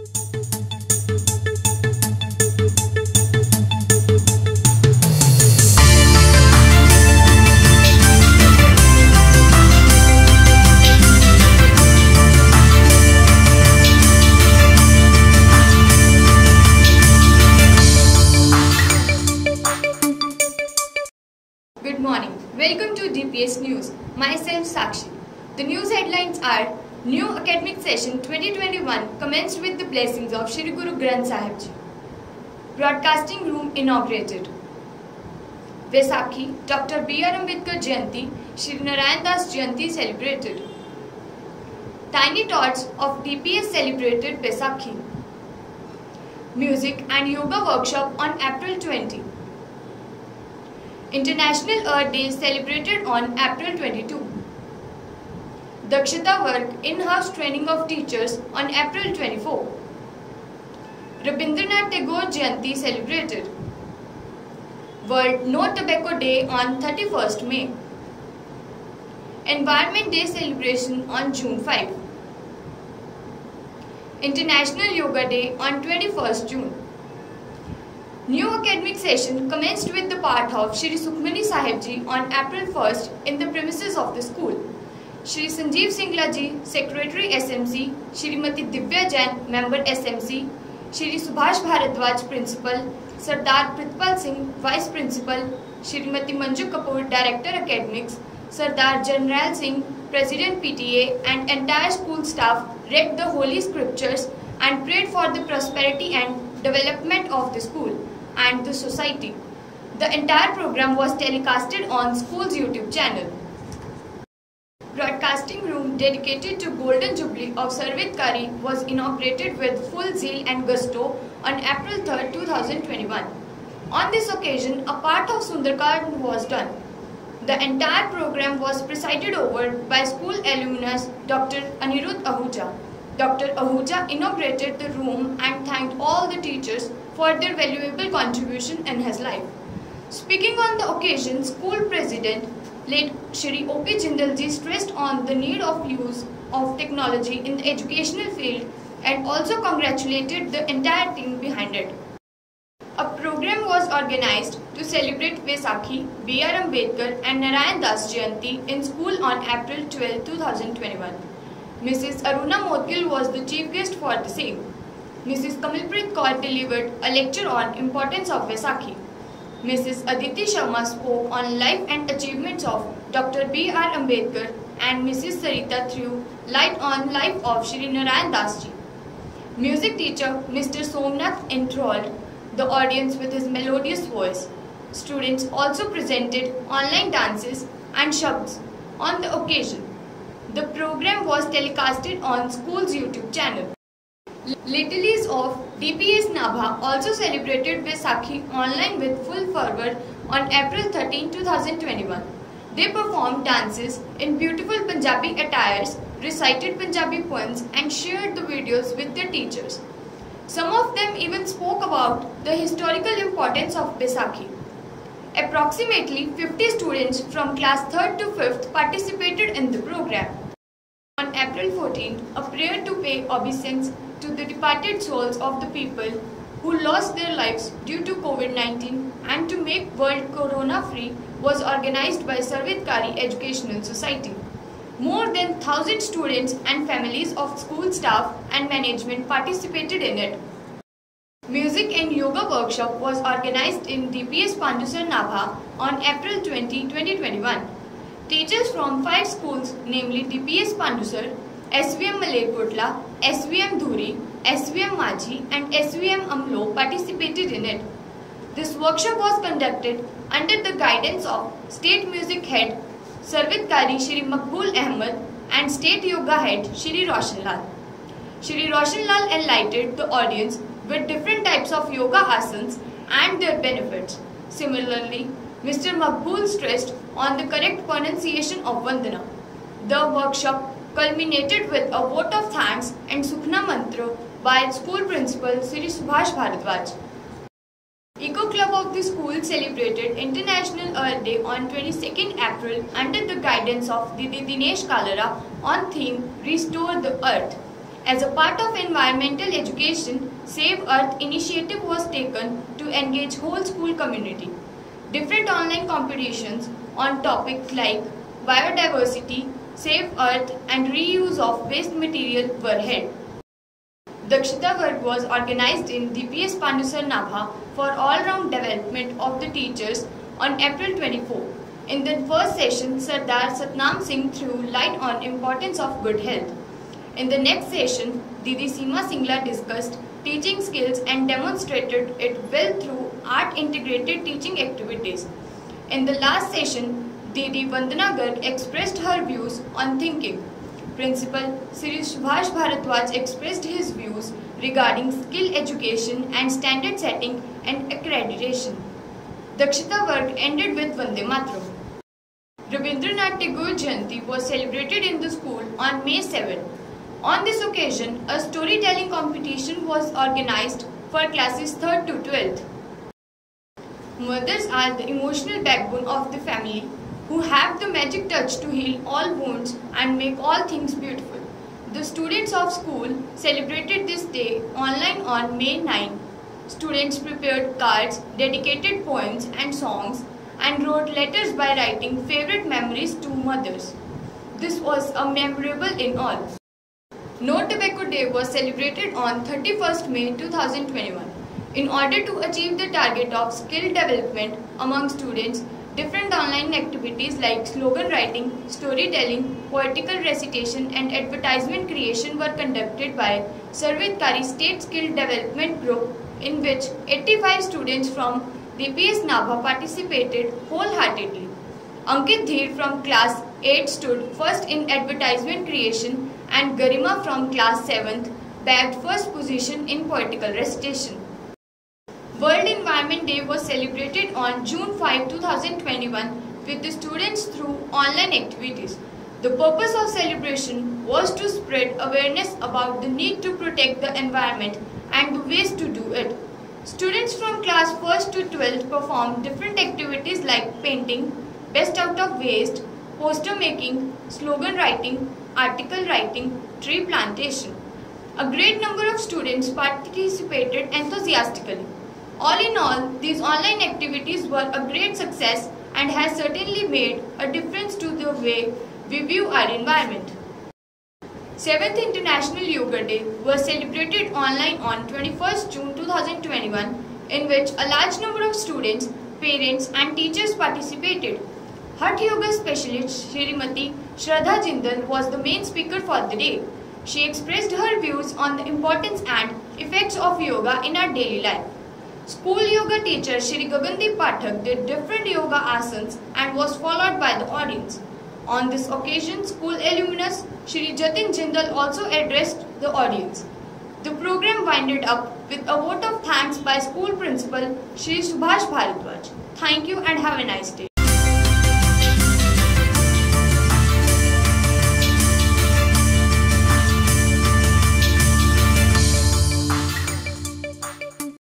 Good morning. Welcome to DPS News. Myself Sakshi. The news headlines are: New academic session 2021 commenced with the blessings of Shri Guru Granth Sahib Ji. Broadcasting room inaugurated. Vaisakhi, Dr. B.R. Ambedkar Jayanti, Shri Narayan Das Jayanti celebrated. Tiny Tots of DPS celebrated Vaisakhi. Music and yoga workshop on April 20. International Earth Day celebrated on April 22. Dakshata Work in-house training of teachers on April 24. Rabindranath Tagore Jayanti celebrated. World No Tobacco Day on 31st May. Environment Day celebration on June 5. International Yoga Day on 21st June. New academic session commenced with the part of Shri Sukhmani Sahib Ji on April 1st in the premises of the school. Shri Sanjeev Singla Ji, Secretary SMC, Shrimati Divya Jain, Member SMC, Shri Subhash Bharadwaj, Principal, Sardar Pritpal Singh, Vice Principal, Shrimati Manju Kapoor, Director Academics, Sardar Jarnail Singh, President PTA, and entire school staff read the Holy Scriptures and prayed for the prosperity and development of the school and the society. The entire program was telecasted on school's YouTube channel. Broadcasting room dedicated to Golden Jubilee of Sarvitkari was inaugurated with full zeal and gusto on April 3, 2021. On this occasion, a part of Sundarkand was done. The entire program was presided over by school alumnus Dr. Anirudh Ahuja. Dr. Ahuja inaugurated the room and thanked all the teachers for their valuable contribution in his life. Speaking on the occasion, school president late Shri O.P. Jindal Ji stressed on the need of use of technology in the educational field and also congratulated the entire team behind it. A program was organized to celebrate Vaisakhi, B.R. Ambedkar and Narayan Das Jayanti in school on April 12, 2021. Mrs. Aruna Motkil was the chief guest for the same. Mrs. Kamalpreet Kaur delivered a lecture on importance of Vaisakhi. Mrs. Aditi Sharma spoke on life and achievements of Dr. B.R. Ambedkar and Mrs. Sarita threw light on life of Shri Narayan Das Ji. Music teacher Mr. Somnath enthralled the audience with his melodious voice. Students also presented online dances and shabds on the occasion. The program was telecasted on school's YouTube channel. Littlies of DPS Nabha also celebrated Vaisakhi online with full fervor on April 13, 2021. They performed dances in beautiful Punjabi attires, recited Punjabi poems and shared the videos with their teachers. Some of them even spoke about the historical importance of Vaisakhi. Approximately 50 students from class 3rd to 5th participated in the program. On April 14, a prayer to pay obeisance to the departed souls of the people who lost their lives due to COVID-19 and to make world corona-free was organized by Sarvitkari Educational Society. More than 1,000 students and families of school staff and management participated in it. Music and yoga workshop was organized in DPS Pandusar Nabha on April 20, 2021. Teachers from 5 schools, namely DPS Pandusar, SVM Malerkotla, SVM Dhuri, SVM Majhi and SVM Amlo participated in it. This workshop was conducted under the guidance of State Music Head Sarvitkari Shri Makbul Ahmed and State Yoga Head Shri Roshan Lal. Shri Roshan Lal enlightened the audience with different types of yoga asanas and their benefits. Similarly, Mr. Makbul stressed on the correct pronunciation of Vandana. The workshop culminated with a vote of thanks and Sukhna Mantra by school principal Shri Subhash Bharadwaj. Eco Club of the school celebrated International Earth Day on 22nd April under the guidance of Didi Dinesh Kalra on theme Restore the Earth. As a part of environmental education, Save Earth initiative was taken to engage whole school community. Different online competitions on topics like biodiversity, Save Earth and reuse of waste material were held. Dakshita Varg was organized in DPS Pandusar Nabha for all-round development of the teachers on April 24. In the first session, Sardar Satnam Singh threw light on importance of good health. In the next session, Didi Seema Singla discussed teaching skills and demonstrated it well through art-integrated teaching activities. In the last session, Didi Vandana Garg expressed her views on thinking. Principal Shri Subhash Bharadwaj expressed his views regarding skill education and standard setting and accreditation. Dakshita Varg ended with Vande Mataram. Rabindranath Tagore Jayanti was celebrated in the school on May 7. On this occasion, a storytelling competition was organized for classes 3rd to 12th. Mothers are the emotional backbone of the family, who have the magic touch to heal all wounds and make all things beautiful. The students of school celebrated this day online on May 9. Students prepared cards, dedicated poems and songs, and wrote letters by writing favorite memories to mothers. This was a memorable in all. No Tobacco Day was celebrated on 31st May 2021. In order to achieve the target of skill development among students, different online activities like slogan writing, storytelling, poetical recitation and advertisement creation were conducted by Sarvitkari State Skill Development Group, in which 85 students from DPS Nabha participated wholeheartedly. Ankit Dheer from class 8 stood first in advertisement creation and Garima from class 7th bagged first position in poetical recitation. World Environment Day was celebrated on June 5, 2021 with the students through online activities. The purpose of celebration was to spread awareness about the need to protect the environment and the ways to do it. Students from class 1st to 12th performed different activities like painting, best out of waste, poster making, slogan writing, article writing, tree plantation. A great number of students participated enthusiastically. All in all, these online activities were a great success and has certainly made a difference to the way we view our environment. 7th International Yoga Day was celebrated online on 21st June 2021, in which a large number of students, parents and teachers participated. Hatha Yoga specialist Shrimati Shraddha Jindal was the main speaker for the day. She expressed her views on the importance and effects of yoga in our daily life. School yoga teacher Shri Gagandeep Pathak did different yoga asanas and was followed by the audience. On this occasion, school alumnus Shri Jatin Jindal also addressed the audience. The program winded up with a vote of thanks by school principal Shri Subhash Bharadwaj. Thank you and have a nice day.